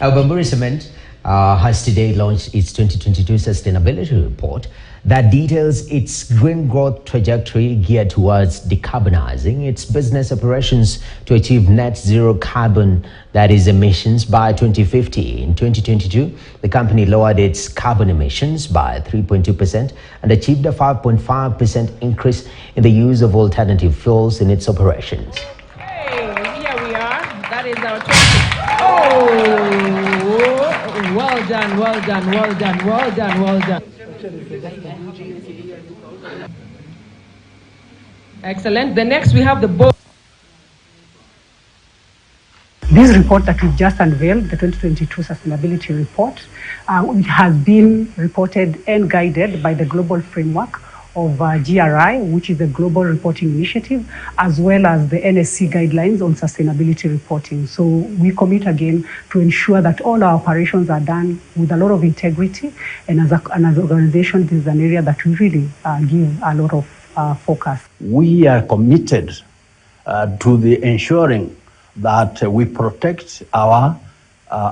Bamburi Cement has today launched its 2022 sustainability report that details its green growth trajectory geared towards decarbonizing its business operations to achieve net zero carbon, that is emissions, by 2050. In 2022, the company lowered its carbon emissions by 3.2% and achieved a 5.5% increase in the use of alternative fuels in its operations. Hey, here we are. That is our 20. Oh, well done, well done, well done, well done, well done. Excellent. The next we have the board. This report that we just unveiled, the 2022 Sustainability Report, it has been reported and guided by the global framework of GRI, which is the Global Reporting Initiative, as well as the NSC guidelines on sustainability reporting. So we commit again to ensure that all our operations are done with a lot of integrity, and as an organization, this is an area that we really give a lot of focus. We are committed to the ensuring that we protect our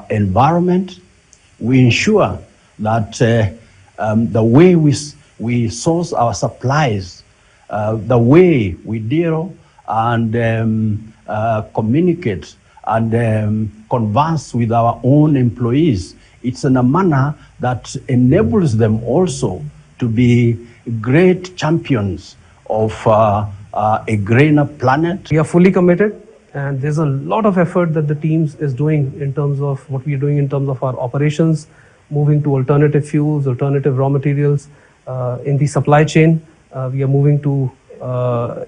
environment. We ensure that the way we source our supplies, the way we deal and communicate and converse with our own employees, it's in a manner that enables them also to be great champions of a greener planet. We are fully committed, and there's a lot of effort that the teams is doing in terms of what we are doing in terms of our operations, moving to alternative fuels, alternative raw materials. In the supply chain, we are moving to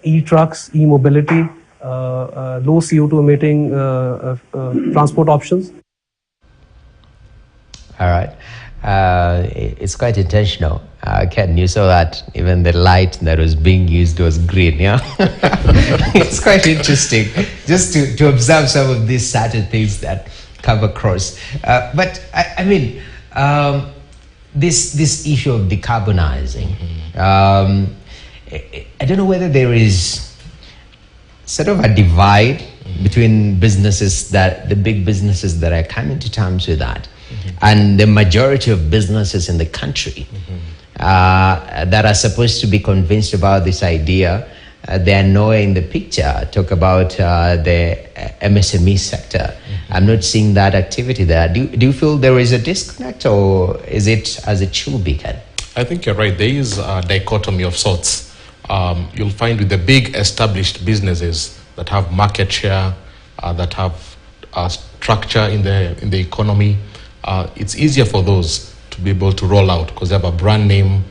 e-trucks, e-mobility, low CO2 emitting transport options. All right. It's quite intentional. Ken, you saw that even the light that was being used was green, yeah? It's quite interesting just to observe some of these certain things that come across. But I mean, this issue of decarbonizing, I don't know whether there is sort of a divide between businesses, that the big businesses that are coming to terms with that, and the majority of businesses in the country that are supposed to be convinced about this idea. They are nowhere in the picture. Talk about the MSME sector. I'm not seeing that activity there. Do you feel there is a disconnect, or is it as it should be, Ken? I think you're right. There is a dichotomy of sorts. You'll find with the big established businesses that have market share, that have structure in the economy, it's easier for those to be able to roll out because they have a brand name.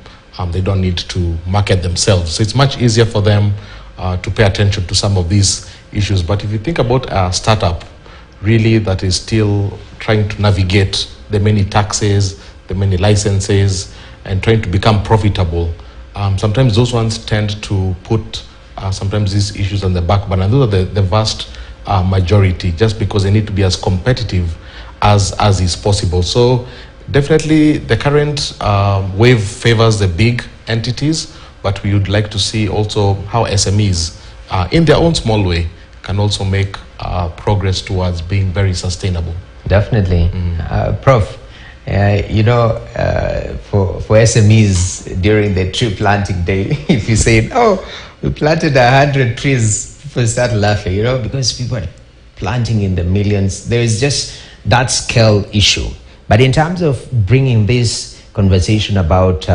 They don't need to market themselves. So it's much easier for them to pay attention to some of these issues. But if you think about a startup, really, that is still trying to navigate the many taxes, the many licenses, and trying to become profitable, sometimes those ones tend to put sometimes these issues on the back burner. Those are the vast majority, just because they need to be as competitive as is possible. So definitely the current wave favors the big entities, but we would like to see also how SMEs, in their own small way, can also make progress towards being very sustainable. Definitely. Prof, you know, for SMEs during the tree planting day, if you say, oh, we planted 100 trees, people start laughing, you know, because people are planting in the millions. There is just that scale issue. But in terms of bringing this conversation about